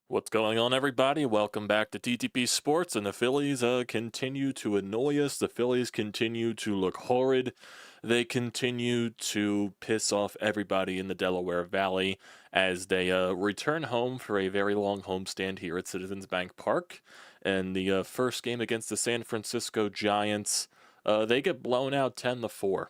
What's going on, everybody? Welcome back to TTP Sports, and the Phillies continue to annoy us. The Phillies continue to look horrid. They continue to piss off everybody in the Delaware Valley as they return home for a very long homestand here at Citizens Bank Park. And the first game against the San Francisco Giants, they get blown out 10-4.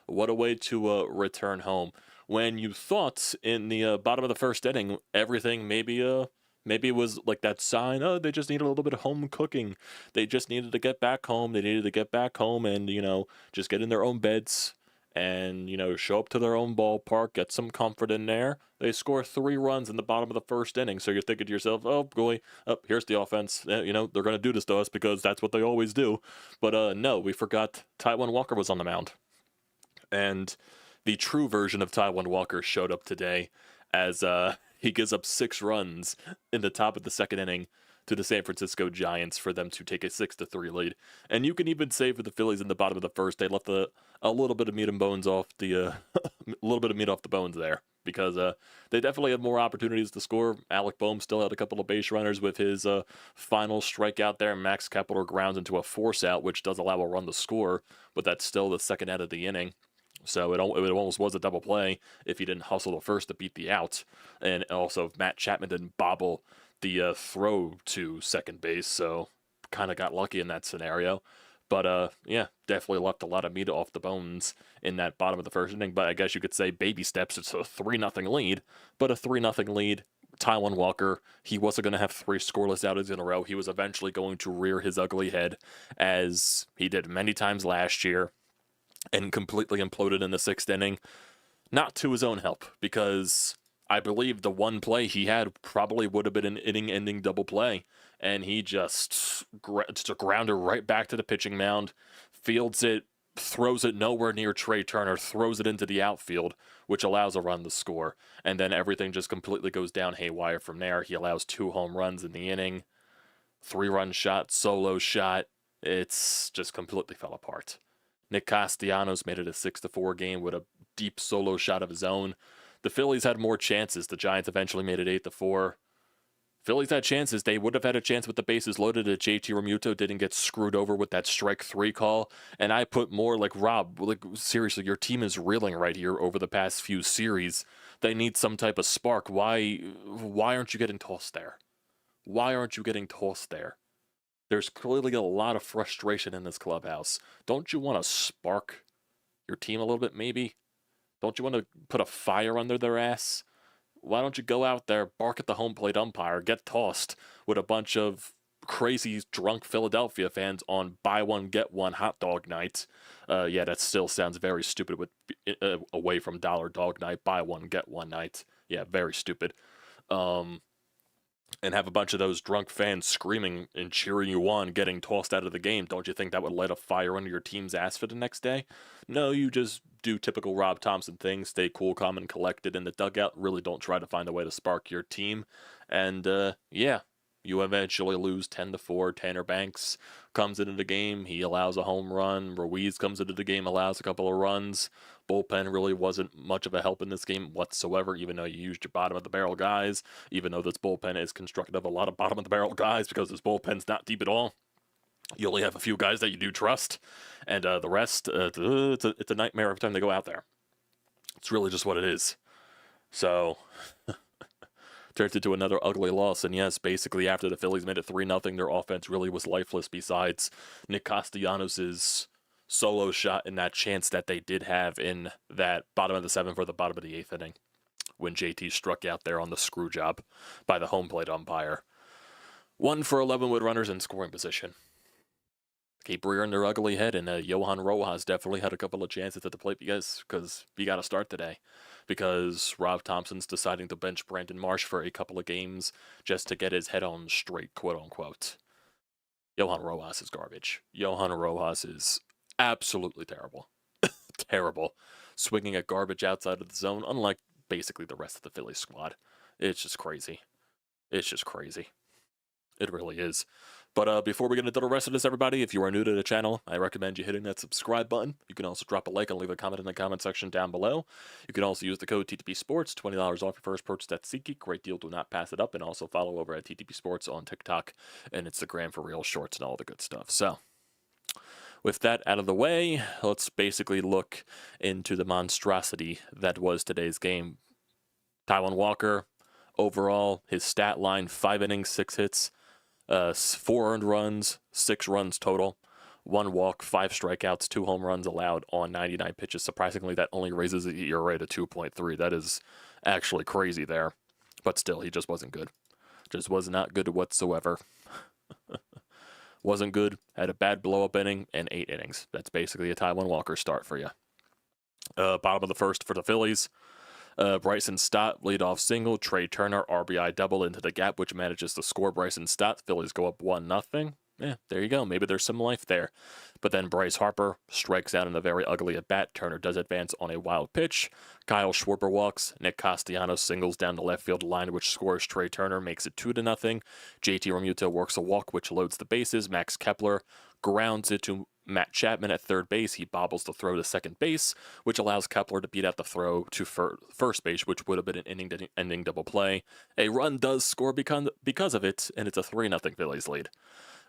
What a way to return home when you thought in the bottom of the first inning everything maybe it was like that sign, oh, they just need a little bit of home cooking, they just needed to get back home, they needed to get back home and just get in their own beds and show up to their own ballpark, get some comfort in there. They score 3 runs in the bottom of the first inning, so you're thinking to yourself, oh boy, here's the offense. They're going to do this to us because that's what they always do. But no, we forgot Taijuan Walker was on the mound. And the true version of Taijuan Walker showed up today as he gives up 6 runs in the top of the second inning to the San Francisco Giants for them to take a 6-3 lead. And you can even say for the Phillies in the bottom of the first, they left a little bit of meat and bones off the a little bit of meat off the bones there because they definitely had more opportunities to score. Alec Boehm still had a couple of base runners with his final strikeout there. Max Kepler grounds into a force out, which does allow a run to score, but that's still the second out of the inning. So it almost was a double play if he didn't hustle the first to beat the out. And also if Matt Chapman didn't bobble the throw to second base, so kind of got lucky in that scenario. But yeah, definitely left a lot of meat off the bones in that bottom of the first inning. But I guess you could say baby steps. It's a 3-0 lead, but a 3-0 lead. Taijuan Walker, he wasn't going to have 3 scoreless outings in a row. He was eventually going to rear his ugly head, as he did many times last year, and completely imploded in the 6th inning. Not to his own help, because I believe the one play he had probably would have been an inning-ending double play, and he just a grounder right back to the pitching mound, fields it, throws it nowhere near Trey Turner, throws it into the outfield, which allows a run to score, and then everything just completely goes down haywire from there. He allows 2 home runs in the inning, 3-run shot, solo shot. It's just completely fell apart. Nick Castellanos made it a 6-4 game with a deep solo shot of his own. The Phillies had more chances. The Giants eventually made it 8-4. Phillies had chances. They would have had a chance with the bases loaded if JT Realmuto didn't get screwed over with that strike 3 call. And I put more like, Rob, seriously, your team is reeling right here over the past few series. They need some type of spark. Why aren't you getting tossed there? Why aren't you getting tossed there? There's clearly a lot of frustration in this clubhouse. Don't you want to spark your team a little bit, maybe? Don't you want to put a fire under their ass? Why don't you go out there, bark at the home plate umpire, get tossed with a bunch of crazy drunk Philadelphia fans on buy one, get one hot dog night? Yeah, that still sounds very stupid with away from dollar dog night, buy one, get one night. Yeah, very stupid. And have a bunch of those drunk fans screaming and cheering you on, getting tossed out of the game. Don't you think that would light a fire under your team's ass for the next day? No, you just do typical Rob Thompson things, stay cool, calm, and collected in the dugout. Really don't try to find a way to spark your team. And yeah, you eventually lose 10-4. Tanner Banks comes into the game. He allows a home run. Ruiz comes into the game, allows a couple of runs. Bullpen really wasn't much of a help in this game whatsoever, even though you used your bottom-of-the-barrel guys, even though this bullpen is constructed of a lot of bottom-of-the-barrel guys because this bullpen's not deep at all. You only have a few guys that you do trust, and the rest, it's a nightmare every time they go out there. It's really just what it is. So turns into another ugly loss. And yes, basically after the Phillies made it 3-0, their offense really was lifeless besides Nick Castellanos' solo shot in that chance that they did have in that bottom of the 7th or the bottom of the 8th inning when JT struck out there on the screw job by the home plate umpire. 1 for 11 with runners in scoring position. Keep rearing their ugly head, and Johan Rojas definitely had a couple of chances at the plate because he got to start today. Because Rob Thompson's deciding to bench Brandon Marsh for a couple of games just to get his head on straight, quote-unquote. Johan Rojas is garbage. Johan Rojas is absolutely terrible. Terrible. Swinging at garbage outside of the zone, unlike basically the rest of the Phillies squad. It's just crazy. It's just crazy. It really is. But before we get into the rest of this, everybody, if you are new to the channel, I recommend you hitting that subscribe button. You can also drop a like and leave a comment in the comment section down below. You can also use the code TTPSPORTS, $20 off your first purchase at SeatGeek. Great deal, do not pass it up. And also follow over at TTPSports on TikTok and Instagram for real shorts and all the good stuff. So, with that out of the way, let's basically look into the monstrosity that was today's game. Taijuan Walker, overall, his stat line, 5 innings, 6 hits. 4 earned runs, 6 runs total, 1 walk, 5 strikeouts, 2 home runs allowed on 99 pitches. Surprisingly, that only raises the ERA to 2.3. That is actually crazy there. But still, he just wasn't good. Just was not good whatsoever. Wasn't good. Had a bad blow-up inning and 8 innings. That's basically a Taijuan Walker start for you. Bottom of the first for the Phillies. Bryson Stott, leadoff single. Trey Turner, RBI double into the gap, which manages to score Bryson Stott. Phillies go up 1-0. Yeah, there you go. Maybe there's some life there. But then Bryce Harper strikes out in a very ugly at-bat. Turner does advance on a wild pitch. Kyle Schwarber walks. Nick Castellanos singles down the left field line, which scores Trey Turner, makes it 2-0. JT Realmuto works a walk, which loads the bases. Max Kepler grounds it to Matt Chapman at third base. He bobbles the throw to second base, which allows Kepler to beat out the throw to first base, which would have been an inning-ending double play. A run does score because of it, and it's a 3-0 Phillies lead.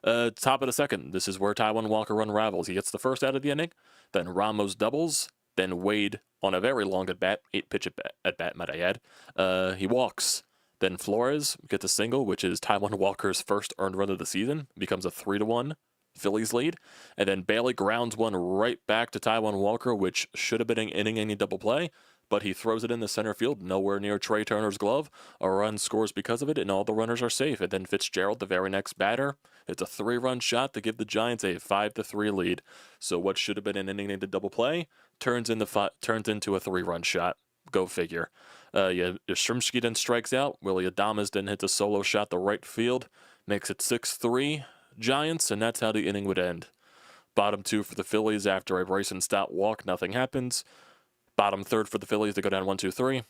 Top of the second, this is where Taijuan Walker unravels. He gets the first out of the inning, then Ramos doubles, then Wade on a very long at-bat, 8-pitch at-bat, might I add. He walks. Then Flores gets a single, which is Taijuan Walker's first earned run of the season, becomes a 3-1 Phillies lead. And then Bailey grounds one right back to Taijuan Walker, which should have been an inning-ending double play, but he throws it in the center field, nowhere near Trey Turner's glove. A run scores because of it, and all the runners are safe. And then Fitzgerald, the very next batter, it's a 3-run shot to give the Giants a 5-3 lead. So what should have been an inning-ending double play turns into a 3-run shot. Go figure. Yastrzemski then strikes out. Willie Adames then hits a solo shot to right field, makes it 6-3 Giants, and that's how the inning would end. Bottom 2 for the Phillies after a Bryson Stott walk, nothing happens. Bottom 3rd for the Phillies, they go down 1-2-3.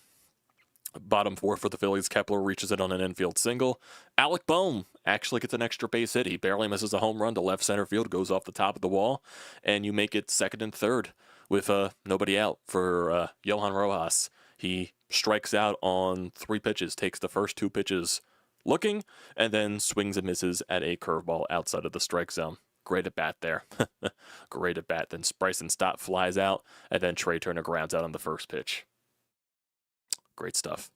Bottom 4 for the Phillies, Kepler reaches it on an infield single. Alec Bohm actually gets an extra base hit. He barely misses a home run to left center field, goes off the top of the wall, and you make it 2nd and 3rd with nobody out for Johan Rojas. He strikes out on 3 pitches, takes the first 2 pitches looking, and then swings and misses at a curveball outside of the strike zone. Great at bat there. Great at bat. Then Bryson Stott flies out, and then Trey Turner grounds out on the first pitch. Great stuff.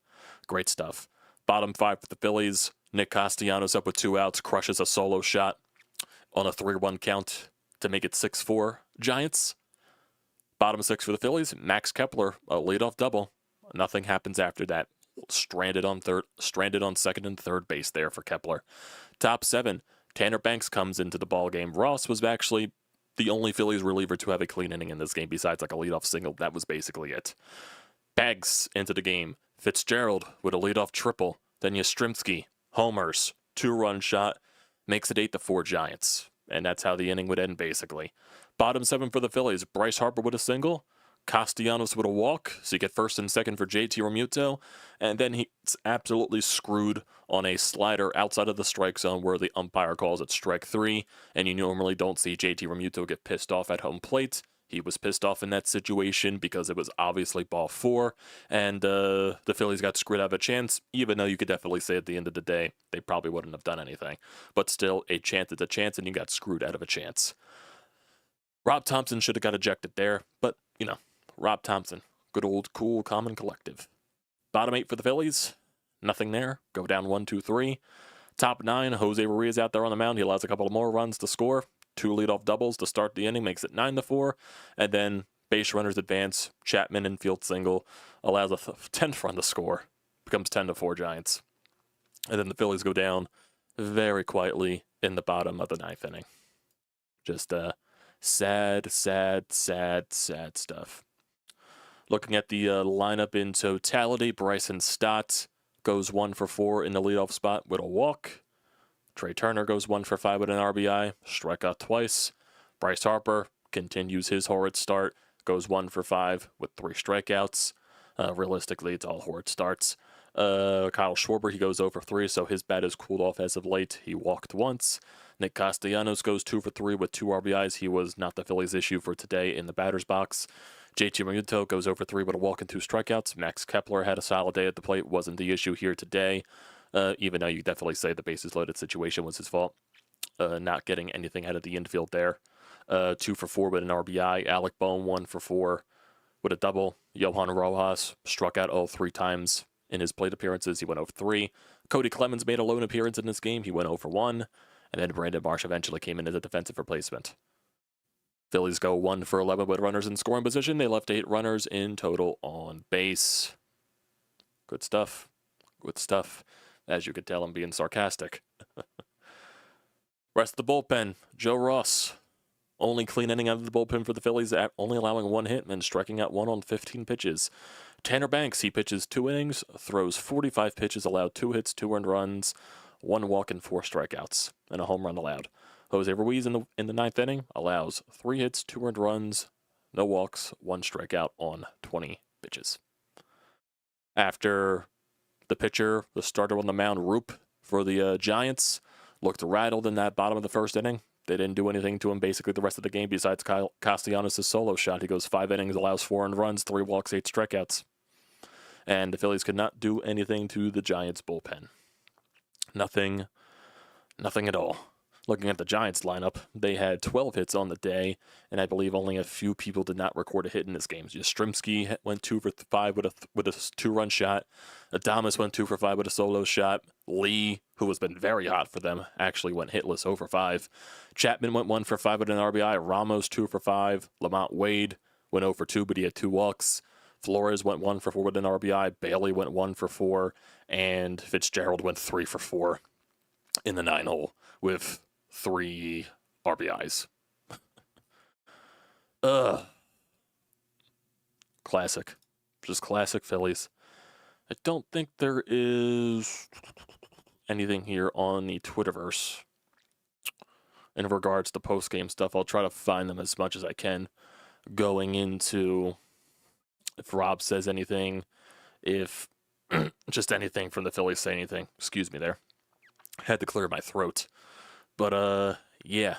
Great stuff. Bottom 5 for the Phillies. Nick Castellanos up with 2 outs, crushes a solo shot on a 3-1 count to make it 6-4 Giants. Bottom 6 for the Phillies. Max Kepler, a leadoff double. Nothing happens after that. Stranded on 2nd and 3rd base there for Kepler. Top 7. Tanner Banks comes into the ball game. Ross was actually the only Phillies reliever to have a clean inning in this game besides like a leadoff single. That was basically it. Bags into the game. Fitzgerald with a leadoff triple. Then Yastrzemski, homers, 2-run shot, makes it 8-4 Giants. And that's how the inning would end basically. Bottom 7 for the Phillies. Bryce Harper with a single. Castellanos with a walk, so you get 1st and 2nd for JT Realmuto, and then he's absolutely screwed on a slider outside of the strike zone where the umpire calls it strike 3, and you normally don't see JT Realmuto get pissed off at home plate. He was pissed off in that situation because it was obviously ball 4, and the Phillies got screwed out of a chance, even though you could definitely say at the end of the day they probably wouldn't have done anything. But still, a chance is a chance, and you got screwed out of a chance. Rob Thompson should have got ejected there, but, you know, Rob Thompson, good old cool, calm, and collective. Bottom 8 for the Phillies, nothing there. Go down 1-2-3. Top 9, Jose Ruiz out there on the mound. He allows a couple of more runs to score. 2 leadoff doubles to start the inning, makes it 9-4. And then base runners advance. Chapman infield single allows a 10th run to score. Becomes 10-4 Giants. And then the Phillies go down very quietly in the bottom of the 9th inning. Just sad stuff. Looking at the lineup in totality, Bryson Stott goes 1 for 4 in the leadoff spot with a walk. Trey Turner goes 1 for 5 with an RBI, strike out twice. Bryce Harper continues his horrid start, goes 1 for 5 with 3 strikeouts. Realistically, it's all horrid starts. Kyle Schwarber, he goes 0 for 3, so his bat has cooled off as of late. He walked once. Nick Castellanos goes 2 for 3 with 2 RBIs. He was not the Phillies' issue for today in the batter's box. JT Realmuto goes 0 for 3 with a walk and 2 strikeouts. Max Kepler had a solid day at the plate. Wasn't the issue here today, even though you definitely say the bases loaded situation was his fault. Not getting anything out of the infield there. 2 for 4 with an RBI. Alec Bohm 1 for 4 with a double. Johan Rojas struck out all 3 times in his plate appearances. He went 0 for 3. Cody Clemens made a lone appearance in this game. He went 0 for 1. And then Brandon Marsh eventually came in as a defensive replacement. Phillies go 1 for 11 with runners in scoring position. They left 8 runners in total on base. Good stuff. Good stuff. As you could tell, I'm being sarcastic. Rest of the bullpen, Joe Ross. Only clean inning out of the bullpen for the Phillies, only allowing 1 hit and striking out 1 on 15 pitches. Tanner Banks, he pitches 2 innings, throws 45 pitches, allowed 2 hits, 2 earned runs, 1 walk and 4 strikeouts, and a home run allowed. Jose Ruiz in the 9th inning allows 3 hits, 2 earned runs, no walks, 1 strikeout on 20 pitches. After the pitcher, the starter on the mound, Roop for the Giants, looked rattled in that bottom of the 1st inning. They didn't do anything to him basically the rest of the game besides Kyle Castellanos' solo shot. He goes 5 innings, allows 4 earned runs, 3 walks, 8 strikeouts. And the Phillies could not do anything to the Giants' bullpen. Nothing at all. Looking at the Giants lineup, they had 12 hits on the day, and I believe only a few people did not record a hit in this game. Yastrzemski went 2 for 5 with a 2-run shot. Adames went 2 for 5 with a solo shot. Lee, who has been very hot for them, actually went hitless 0 for 5. Chapman went 1 for 5 with an RBI. Ramos 2 for 5. Lamont Wade went 0 for 2, but he had 2 walks. Flores went 1 for 4 with an RBI. Bailey went 1 for 4, and Fitzgerald went 3 for 4 in the 9-hole with 3 RBIs. Classic. Just classic Phillies. I don't think there is anything here on the Twitterverse in regards to post-game stuff. I'll try to find them as much as I can going into if Rob says anything, if just anything from the Phillies say anything. Excuse me there. Had to clear my throat. But, yeah.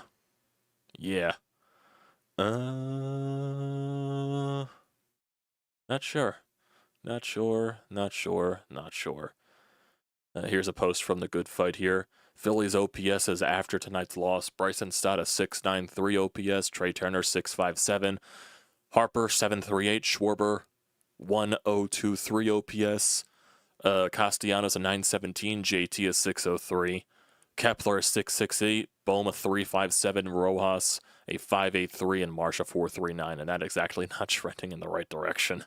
Not sure. Here's a post from the Good Fight here. Phillies OPS is after tonight's loss. Bryson Stott a 6.93 OPS. Trey Turner 6.57. Harper 7.38. Schwarber 1.023 OPS. Castellanos a 9.17. JT a 6.03. Kepler a 6.68, Bohm a 3.57, Rojas a 5.83, and Marsh a 4.39, and that is actually not trending in the right direction.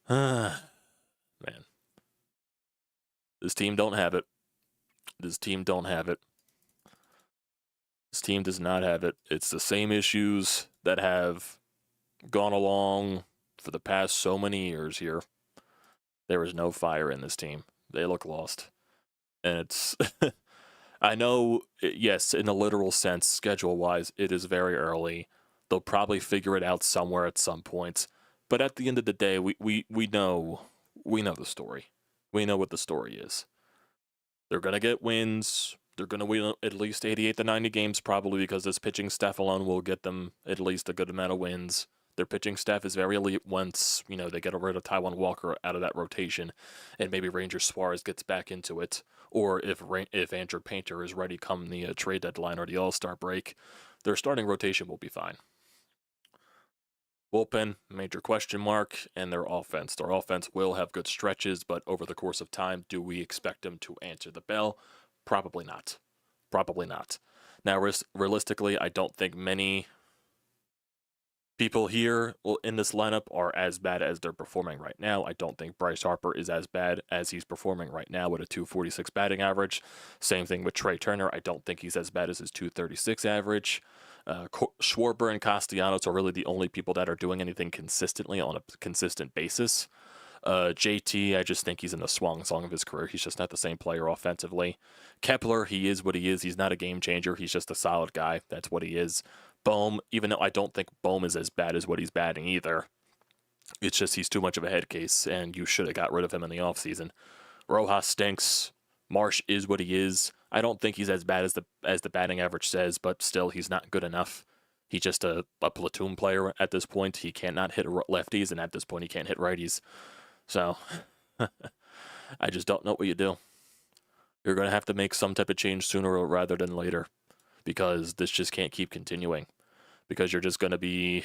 Man. This team don't have it. This team does not have it. It's the same issues that have gone along for the past so many years here. There is no fire in this team. They look lost. And it's, I know, yes, in a literal sense, schedule-wise, it is very early. They'll probably figure it out somewhere at some point. But at the end of the day, we know the story. We know what the story is. They're going to get wins. They're going to win at least 88 to 90 games probably because this pitching staff alone will get them at least a good amount of wins. Their pitching staff is very elite once, they get rid of Taijuan Walker out of that rotation and maybe Ranger Suarez gets back into it. Or if Andrew Painter is ready come the trade deadline or the All-Star break, their starting rotation will be fine. Bullpen, major question mark, and their offense. Their offense will have good stretches, but over the course of time, do we expect them to answer the bell? Probably not. Now, realistically, I don't think many people here in this lineup are as bad as they're performing right now. I don't think Bryce Harper is as bad as he's performing right now with a 246 batting average. Same thing with Trey Turner. I don't think he's as bad as his 236 average. Schwarber and Castellanos are really the only people that are doing anything consistently on a consistent basis. JT, I just think he's in the swan song of his career. He's just not the same player offensively. Kepler, he is what he is. He's not a game changer. He's just a solid guy. That's what he is. Bohm, even though I don't think Bohm is as bad as what he's batting either, It's just he's too much of a head case, and you should have got rid of him in the offseason. Rojas stinks. Marsh is what he is. I don't think he's as bad as the batting average says, but still, he's not good enough. He's just a platoon player at this point. He cannot hit lefties, and at this point, he can't hit righties. So, I just don't know what you do. You're going to have to make some type of change sooner rather than later, because this just can't keep continuing. Because you're just going to be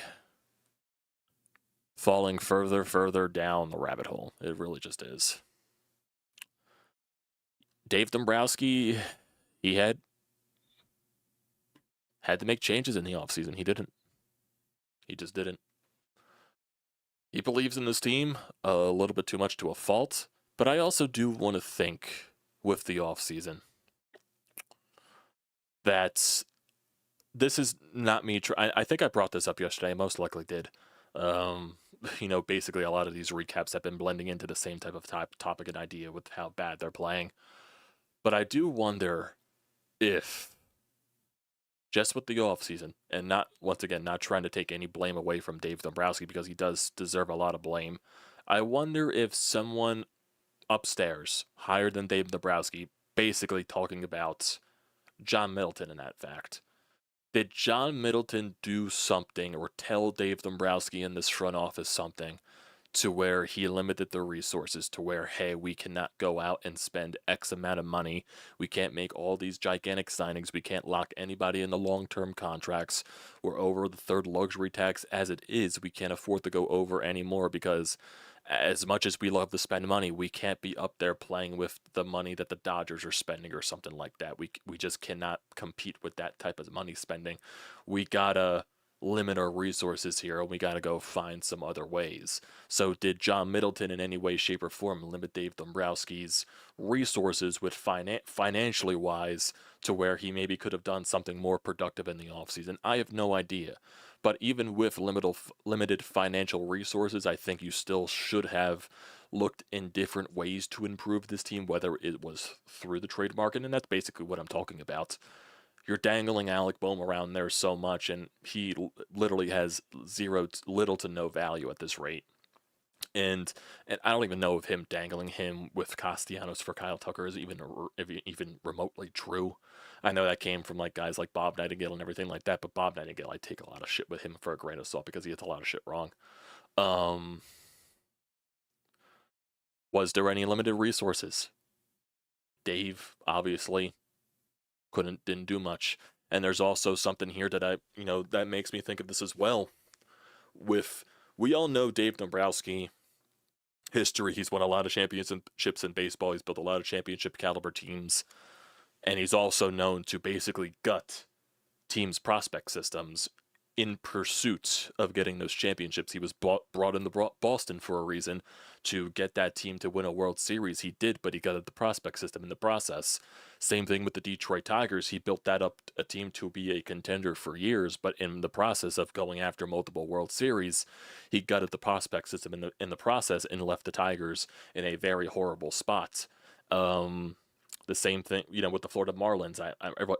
falling further down the rabbit hole. It really just is. Dave Dombrowski, he had to make changes in the offseason. He didn't. He just didn't. He believes in this team a little bit too much to a fault, but I also do want to think with the offseason that this is not me. I think I brought this up yesterday. I most likely did. Basically a lot of these recaps have been blending into the same type of topic and idea with how bad they're playing. But I do wonder if, just with the offseason, and not trying to take any blame away from Dave Dombrowski because he does deserve a lot of blame, I wonder if someone upstairs, higher than Dave Dombrowski, basically talking about John Middleton in that fact. Did John Middleton do something or tell Dave Dombrowski in this front office something to where he limited the resources to where, hey, we cannot go out and spend X amount of money. We can't make all these gigantic signings. We can't lock anybody in the long-term contracts. We're over the third luxury tax as it is. We can't afford to go over anymore because as much as we love to spend money, we can't be up there playing with the money that the Dodgers are spending or something like that. We just cannot compete with that type of money spending. We gotta limit our resources here, and we got to go find some other ways. So did John Middleton in any way, shape, or form limit Dave Dombrowski's resources with financially wise to where he maybe could have done something more productive in the offseason? I have no idea. But even with limited financial resources, I think you still should have looked in different ways to improve this team, whether it was through the trade market, and that's basically what I'm talking about. You're dangling Alec Boehm around there so much, and he literally has little to no value at this rate. And I don't even know if him dangling him with Castellanos for Kyle Tucker is even remotely true. I know that came from like guys like Bob Nightingale and everything like that, but Bob Nightingale, I take a lot of shit with him for a grain of salt because he gets a lot of shit wrong. Was there any limited resources? Dave obviously didn't do much. And there's also something here that that makes me think of this as well. We all know Dave Dombrowski history. He's won a lot of championships in baseball. He's built a lot of championship caliber teams. And he's also known to basically gut teams' prospect systems in pursuit of getting those championships. He was brought into Boston for a reason, to get that team to win a World Series. He did, but he gutted the prospect system in the process. Same thing with the Detroit Tigers. He built that up, a team to be a contender for years, but in the process of going after multiple World Series, he gutted the prospect system in the process and left the Tigers in a very horrible spot. The same thing, with the Florida Marlins.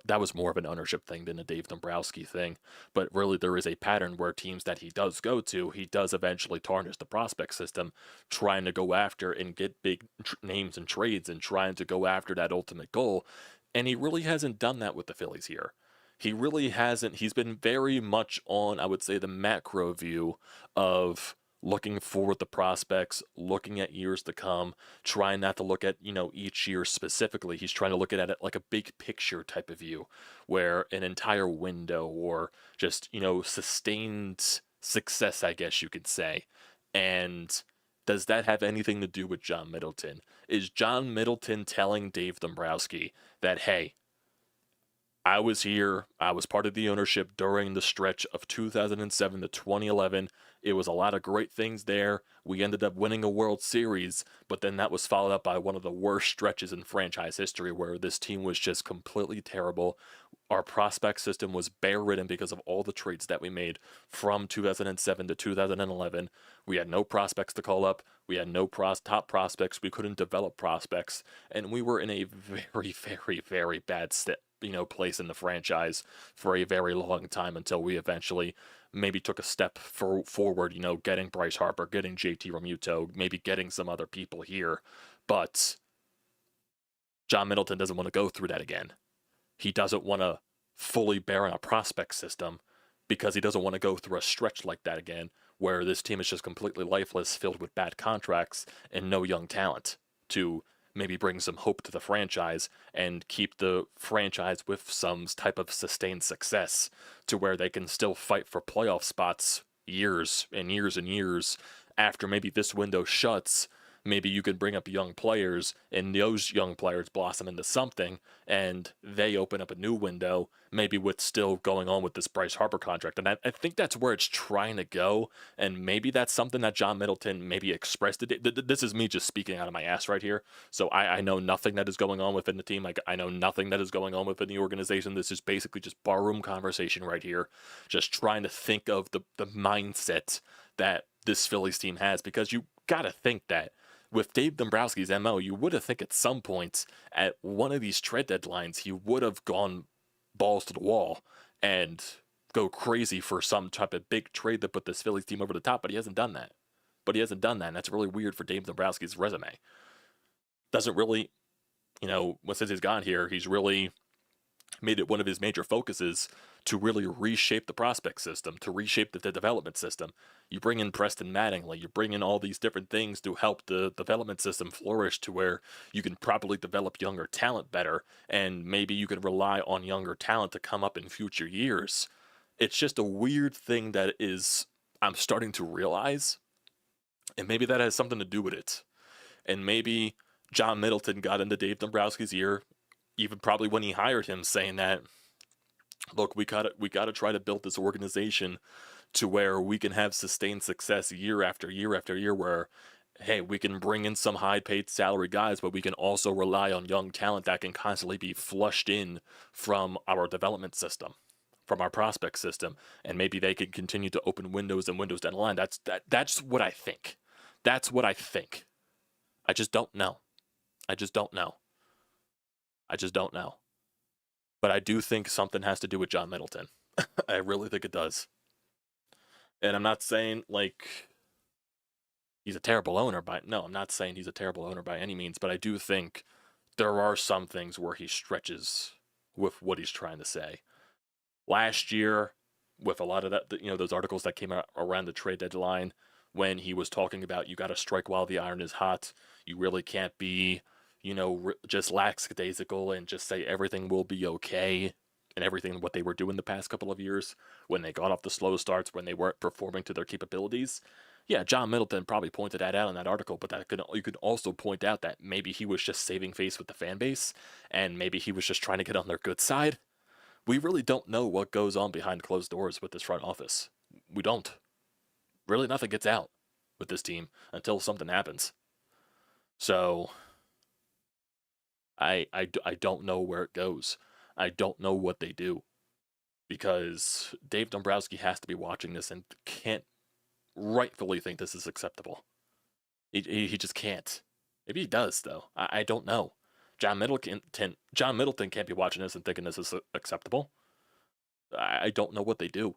That was more of an ownership thing than a Dave Dombrowski thing. But really, there is a pattern where teams that he does go to, he does eventually tarnish the prospect system, trying to go after and get big names and trades and trying to go after that ultimate goal. And he really hasn't done that with the Phillies here. He really hasn't. He's been very much on, I would say, the macro view of looking forward to prospects, looking at years to come, trying not to look at, each year specifically. He's trying to look at it like a big picture type of view, where an entire window or just, sustained success, I guess you could say. And does that have anything to do with John Middleton? Is John Middleton telling Dave Dombrowski that, hey, I was here, I was part of the ownership during the stretch of 2007 to 2011. It was a lot of great things there. We ended up winning a World Series, but then that was followed up by one of the worst stretches in franchise history where this team was just completely terrible. Our prospect system was bear-ridden because of all the trades that we made from 2007 to 2011. We had no prospects to call up. We had no top prospects. We couldn't develop prospects. And we were in a very, very, very bad place in the franchise for a very long time until we eventually maybe took a step forward, getting Bryce Harper, getting JT Realmuto, maybe getting some other people here. But John Middleton doesn't want to go through that again. He doesn't want to fully bear on a prospect system because he doesn't want to go through a stretch like that again where this team is just completely lifeless, filled with bad contracts and no young talent to maybe bring some hope to the franchise and keep the franchise with some type of sustained success to where they can still fight for playoff spots years and years and years after maybe this window shuts. Maybe you can bring up young players and those young players blossom into something and they open up a new window, maybe with still going on with this Bryce Harper contract. And I think that's where it's trying to go. And maybe that's something that John Middleton maybe expressed today. This is me just speaking out of my ass right here. So I know nothing that is going on within the team. Like, I know nothing that is going on within the organization. This is basically just barroom conversation right here. Just trying to think of the mindset that this Phillies team has, because you got to think that with Dave Dombrowski's MO, you would have think at some point at one of these trade deadlines, he would have gone balls to the wall and go crazy for some type of big trade that put this Phillies team over the top, but he hasn't done that. And that's really weird for Dave Dombrowski's resume. Doesn't really, since he's gone here, he's really made it one of his major focuses to really reshape the prospect system, to reshape the development system. You bring in Preston Mattingly, you bring in all these different things to help the development system flourish to where you can properly develop younger talent better, and maybe you can rely on younger talent to come up in future years. It's just a weird thing that I'm starting to realize, and maybe that has something to do with it. And maybe John Middleton got into Dave Dombrowski's ear, even probably when he hired him, saying that, look, we gotta try to build this organization to where we can have sustained success year after year after year, where, hey, we can bring in some high-paid salary guys, but we can also rely on young talent that can constantly be flushed in from our development system, from our prospect system, and maybe they can continue to open windows and windows down the line. That's what I think. That's what I think. I just don't know. I just don't know. But I do think something has to do with John Middleton. I really think it does. And I'm not saying he's a terrible owner I'm not saying he's a terrible owner by any means, but I do think there are some things where he stretches with what he's trying to say. Last year, with a lot of that, those articles that came out around the trade deadline, when he was talking about you got to strike while the iron is hot, you really can't be just lackadaisical and just say everything will be okay, and everything what they were doing the past couple of years when they got off the slow starts, when they weren't performing to their capabilities. Yeah, John Middleton probably pointed that out in that article, but you could also point out that maybe he was just saving face with the fan base, and maybe he was just trying to get on their good side. We really don't know what goes on behind closed doors with this front office. We don't. Really, nothing gets out with this team until something happens. So I don't know where it goes. I don't know what they do, because Dave Dombrowski has to be watching this and can't rightfully think this is acceptable. He just can't. Maybe he does, though. I don't know. John Middleton can't be watching this and thinking this is acceptable. I don't know what they do.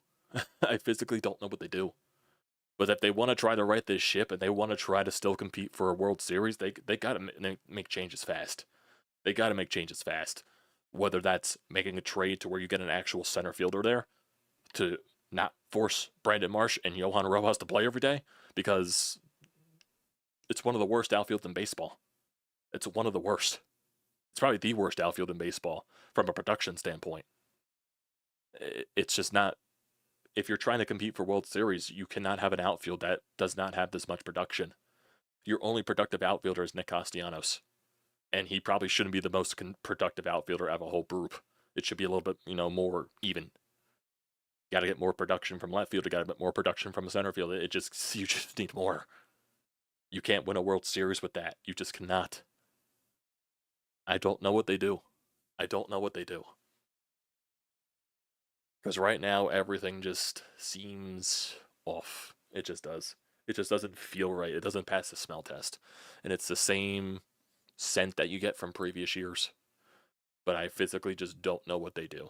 I physically don't know what they do. But if they want to try to right this ship and they want to try to still compete for a World Series, they got to make changes fast. They got to make changes fast. Whether that's making a trade to where you get an actual center fielder there to not force Brandon Marsh and Johan Rojas to play every day, because it's one of the worst outfields in baseball. It's one of the worst. It's probably the worst outfield in baseball from a production standpoint. It's just not. If you're trying to compete for World Series, you cannot have an outfield that does not have this much production. Your only productive outfielder is Nick Castellanos, and he probably shouldn't be the most productive outfielder out of a whole group. It should be a little bit, more even. Got to get more production from left field. Got to get more production from the center field. You just need more. You can't win a World Series with that. You just cannot. I don't know what they do. Because right now, everything just seems off. It just does. It just doesn't feel right. It doesn't pass the smell test. And it's the same scent that you get from previous years. but I physically just don't know what they do.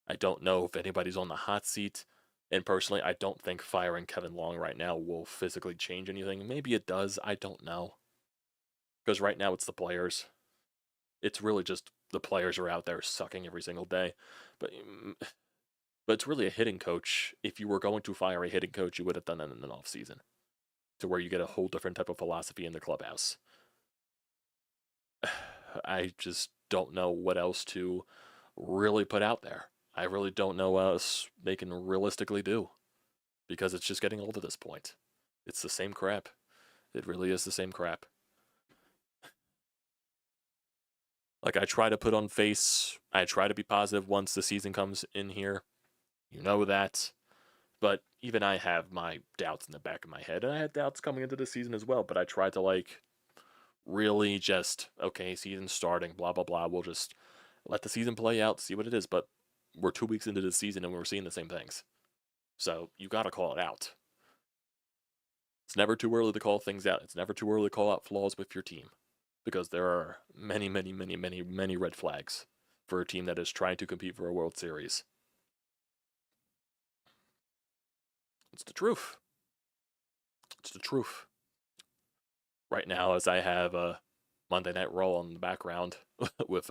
I don't know if anybody's on the hot seat. And personally, I don't think firing Kevin Long right now will physically change anything. Maybe it does. I don't know. Because right now it's the players. It's really just the players are out there sucking every single day. But it's really a hitting coach. If you were going to fire a hitting coach, you would have done that in an offseason, to where you get a whole different type of philosophy in the clubhouse. I just don't know what else to really put out there. I really don't know what else they can realistically do, because it's just getting old at this point. It's the same crap. It really is the same crap. Like, I try to put on face. I try to be positive once the season comes in here. You know that. But even I have my doubts in the back of my head. And I had doubts coming into the season as well. But I tried to, like, really just, okay, season's starting, blah, blah, blah. We'll just let the season play out, see what it is. But we're 2 weeks into the season and we're seeing the same things. So you got to call it out. It's never too early to call things out. It's never too early to call out flaws with your team, because there are many, many, many, many, many red flags for a team that is trying to compete for a World Series. It's the truth. It's the truth. Right now, as I have a Monday Night Raw in the background with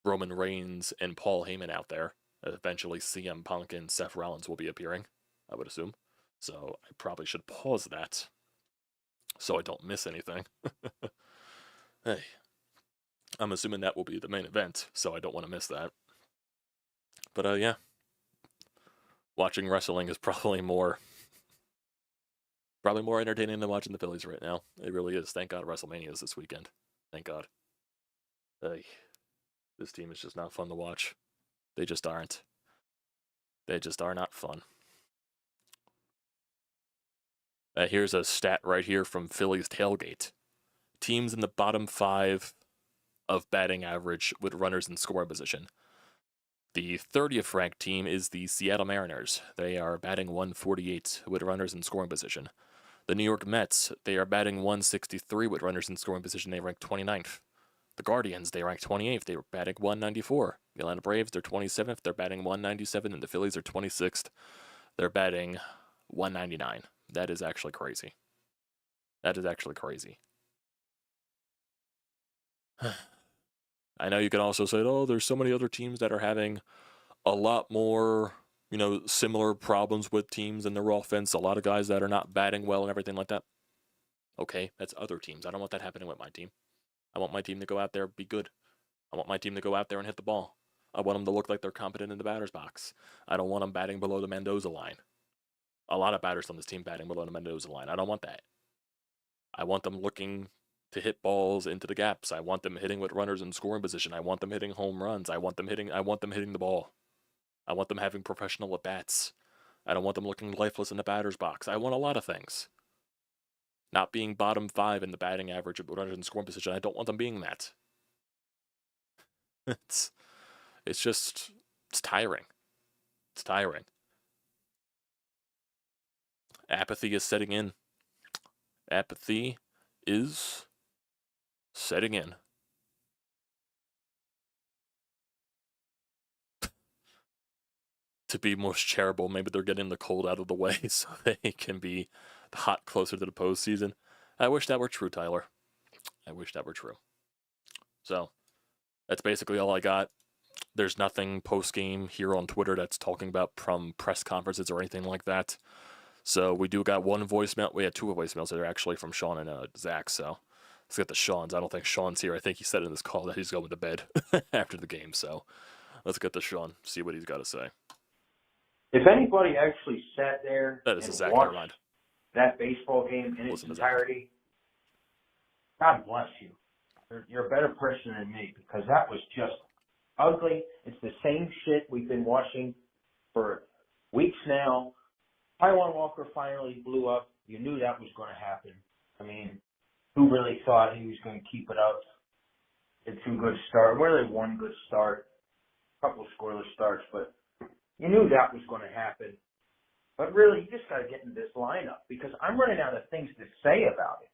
Roman Reigns and Paul Heyman out there, eventually CM Punk and Seth Rollins will be appearing, I would assume. So I probably should pause that so I don't miss anything. Hey, I'm assuming that will be the main event, so I don't want to miss that. But yeah, watching wrestling is probably more entertaining than watching the Phillies right now. It really is. Thank God WrestleMania is this weekend. Thank God. Hey, this team is just not fun to watch. They just aren't. They just are not fun. Here's a stat right here from Phillies Tailgate. Teams in the bottom 5 of batting average with runners in scoring position. The 30th ranked team is the Seattle Mariners. They are batting 148 with runners in scoring position. The New York Mets, they are batting 163 with runners in scoring position. They rank 29th. The Guardians, they rank 28th. They were batting 194. The Atlanta Braves, they're 27th. They're batting 197. And the Phillies are 26th. They're batting 199. That is actually crazy. That is actually crazy. I know you can also say, oh, there's so many other teams that are having a lot more, similar problems with teams and their offense. A lot of guys that are not batting well and everything like that. Okay, that's other teams. I don't want that happening with my team. I want my team to go out there, be good. I want my team to go out there and hit the ball. I want them to look like they're competent in the batter's box. I don't want them batting below the Mendoza line. A lot of batters on this team batting below the Mendoza line. I don't want that. I want them looking to hit balls into the gaps. I want them hitting with runners in scoring position. I want them hitting home runs. I want them hitting the ball. I want them having professional at-bats. I don't want them looking lifeless in the batter's box. I want a lot of things. Not being bottom 5 in the batting average of runners in scoring position. I don't want them being that. It's tiring. It's tiring. Apathy is setting in. Apathy is setting in. To be most charitable, maybe they're getting the cold out of the way so they can be hot closer to the postseason. I wish that were true, Tyler. I wish that were true. So, that's basically all I got. There's nothing post-game here on Twitter that's talking about from press conferences or anything like that. So we do got one voicemail. We had 2 voicemails that are actually from Sean and Zach. So let's get the Sean's. I don't think Sean's here. I think he said in this call that he's going to bed after the game. So let's get the Sean, see what he's got to say. If anybody actually sat there That is and Zach, watched that baseball game in its entirety, God bless you. You're a better person than me, because that was just ugly. It's the same shit we've been watching for weeks now. Taijuan Walker finally blew up. You knew that was going to happen. I mean, who really thought he was going to keep it up? It's 2 good starts. Really 1 good start, a couple of scoreless starts, but you knew that was going to happen. But really, you just got to get in this lineup, because I'm running out of things to say about it.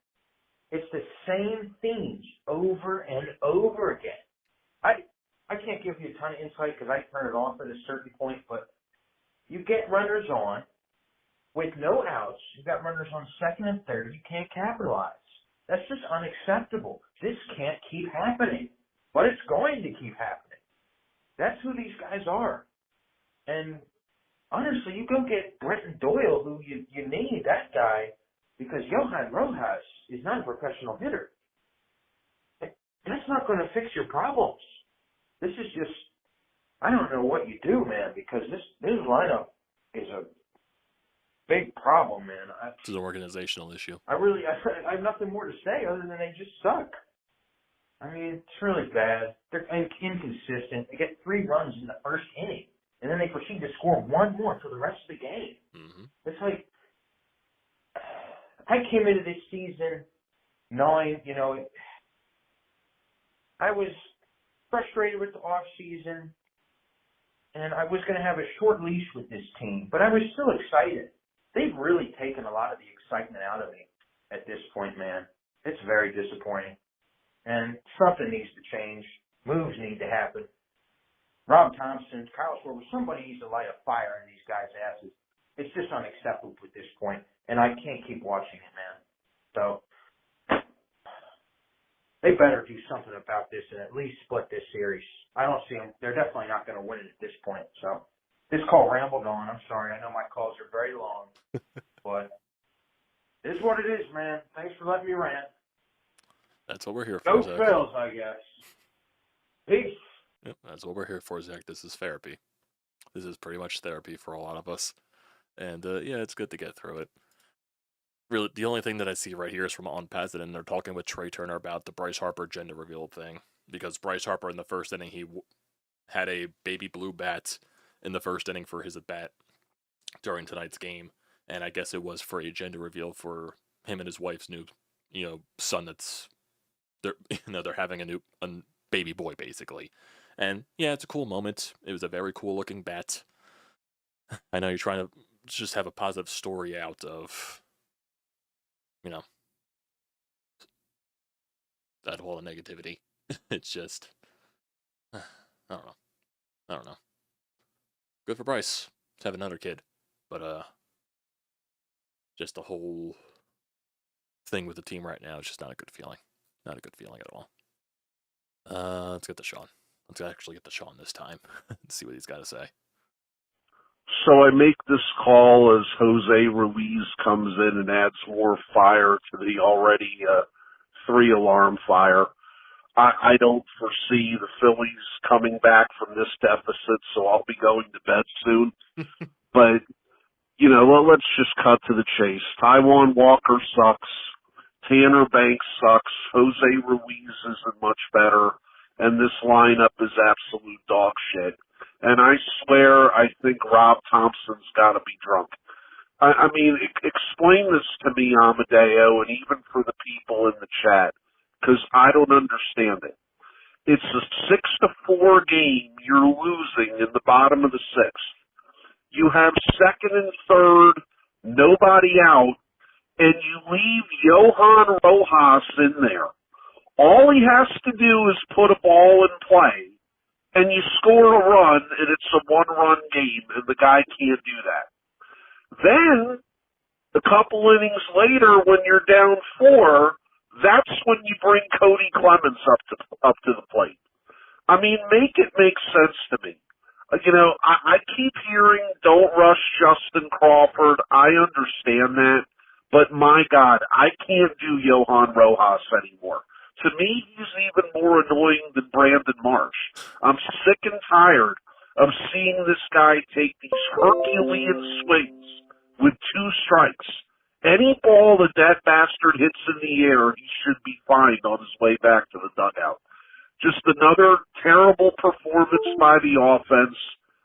It's the same themes over and over again. ton of insight because I turn it off at a certain point, but you get runners on with no outs. You've got runners on second and third. You can't capitalize. That's just unacceptable. This can't keep happening, but it's going to keep happening. That's who these guys are. And honestly, you go get Brenton Doyle, who you need that guy, because Johan Rojas is not a professional hitter. That's not going to fix your problems. This is just, I don't know what you do, man, because this lineup is a big problem, man. It's an organizational issue. I have nothing more to say other than they just suck. I mean, it's really bad. They're inconsistent. They get 3 runs in the first inning, and then they proceed to score 1 more for the rest of the game. Mm-hmm. It's like, I came into this season knowing, I was frustrated with the off season, and I was going to have a short leash with this team, but I was still excited. They've really taken a lot of the excitement out of me at this point, man. It's very disappointing. And something needs to change. Moves need to happen. Rob Thompson, Kyle Schwarber, somebody needs to light a fire in these guys' asses. It's just unacceptable at this point, and I can't keep watching it, man. So they better do something about this and at least split this series. I don't see them. They're definitely not going to win it at this point. So this call rambled on. I'm sorry. I know my calls are very long, but it is what it is, man. Thanks for letting me rant. That's what we're here for, Go Zach. Phils, I guess. Peace. Yep, that's what we're here for, Zach. This is therapy. This is pretty much therapy for a lot of us. And, yeah, it's good to get through it. Really, the only thing that I see right here is from On Pass, and they're talking with Trey Turner about the Bryce Harper gender reveal thing. Because Bryce Harper, in the first inning, he had a baby blue bat in the first inning for his at-bat during tonight's game. And I guess it was for a gender reveal for him and his wife's new, son that's... They're having a baby boy, basically. And, yeah, it's a cool moment. It was a very cool-looking bat. I know you're trying to just have a positive story out of, that whole negativity. It's just, I don't know. Good for Bryce to have another kid. But, just the whole thing with the team right now is just not a good feeling. Not a good feeling at all. Let's get to Sean. Let's actually get to Sean this time and see what he's got to say. So I make this call as Jose Ruiz comes in and adds more fire to the already 3-alarm fire. I don't foresee the Phillies coming back from this deficit, so I'll be going to bed soon. But, let's just cut to the chase. Taijuan Walker sucks. Tanner Banks sucks. Jose Ruiz isn't much better. And this lineup is absolute dog shit. And I swear I think Rob Thompson's got to be drunk. I mean, explain this to me, Amadeo, and even for the people in the chat, because I don't understand it. It's a 6-4 game you're losing in the bottom of the 6th. You have second and third, nobody out, and you leave Johan Rojas in there. All he has to do is put a ball in play, and you score a run, and it's a 1-run game, and the guy can't do that. Then, a couple innings later, when you're down 4, that's when you bring Cody Clemens up to the plate. I mean, make it make sense to me. I keep hearing don't rush Justin Crawford. I understand that. But my God, I can't do Johan Rojas anymore. To me, he's even more annoying than Brandon Marsh. I'm sick and tired of seeing this guy take these Herculean swings with 2 strikes. Any ball that bastard hits in the air, he should be fined on his way back to the dugout. Just another terrible performance by the offense,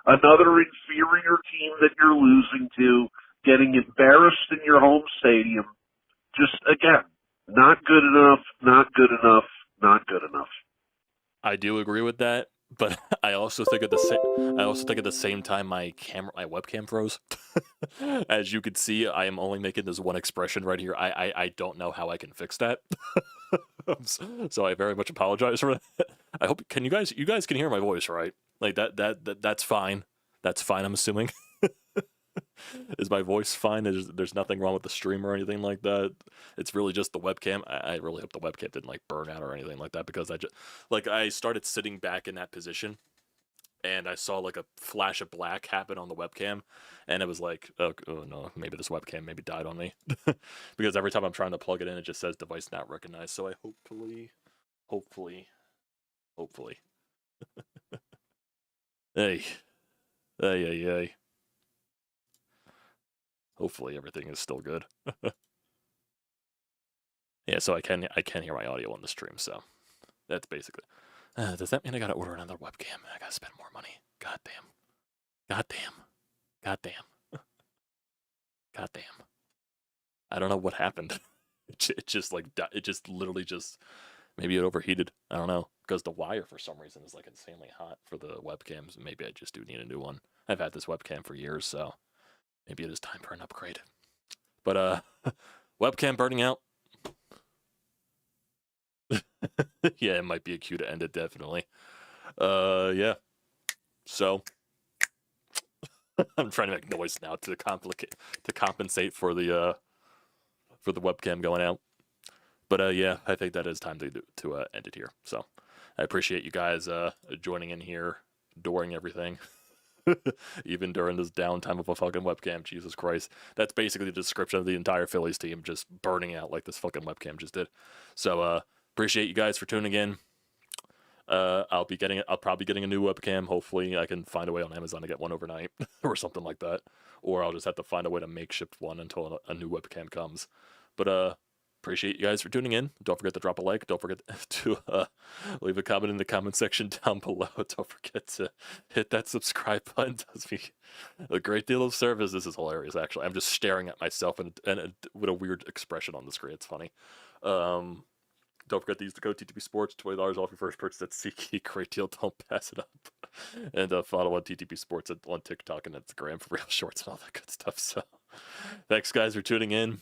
another inferior team that you're losing to, getting embarrassed in your home stadium. Just, again, not good enough, not good enough, not good enough. I do agree with that, but I also think at the same time my webcam froze. As you can see, I am only making this one expression right here. I don't know how I can fix that. So I very much apologize for that. I hope you guys can hear my voice, right? Like that's fine. That's fine, I'm assuming. Is my voice fine? There's nothing wrong with the stream or anything like that. It's really just the webcam. I really hope the webcam didn't like burn out or anything like that, because I started sitting back in that position and I saw like a flash of black happen on the webcam, and it was like, oh no, maybe this webcam maybe died on me. Because every time I'm trying to plug it in, it just says device not recognized. So I hopefully hey, hey. Hopefully everything is still good. Yeah, so I can hear my audio on the stream, so that's basically. Does that mean I gotta order another webcam? I gotta spend more money. Goddamn. I don't know what happened. It just literally maybe it overheated. I don't know, because the wire for some reason is like insanely hot for the webcams. Maybe I just do need a new one. I've had this webcam for years, so maybe it is time for an upgrade. But webcam burning out. Yeah, it might be a cue to end it, definitely. Yeah. So I'm trying to make noise now to compensate for the webcam going out. But yeah, I think that is time to end it here. So I appreciate you guys joining in here during everything. Even during this downtime of a fucking webcam. Jesus Christ. That's basically the description of the entire Phillies team just burning out like this fucking webcam just did. So appreciate you guys for tuning in. I'll probably getting a new webcam. Hopefully I can find a way on Amazon to get one overnight or something like that. Or I'll just have to find a way to makeshift one until a new webcam comes. But appreciate you guys for tuning in. Don't forget to drop a like. Don't forget to leave a comment in the comment section down below. Don't forget to hit that subscribe button. It does me a great deal of service. This is hilarious, actually. I'm just staring at myself and with a weird expression on the screen. It's funny. Don't forget to use the code TTP Sports, $20 off your first purchase at SeatGeek. Great deal. Don't pass it up. And follow on TTP Sports on TikTok and Instagram for real shorts and all that good stuff. So thanks, guys, for tuning in.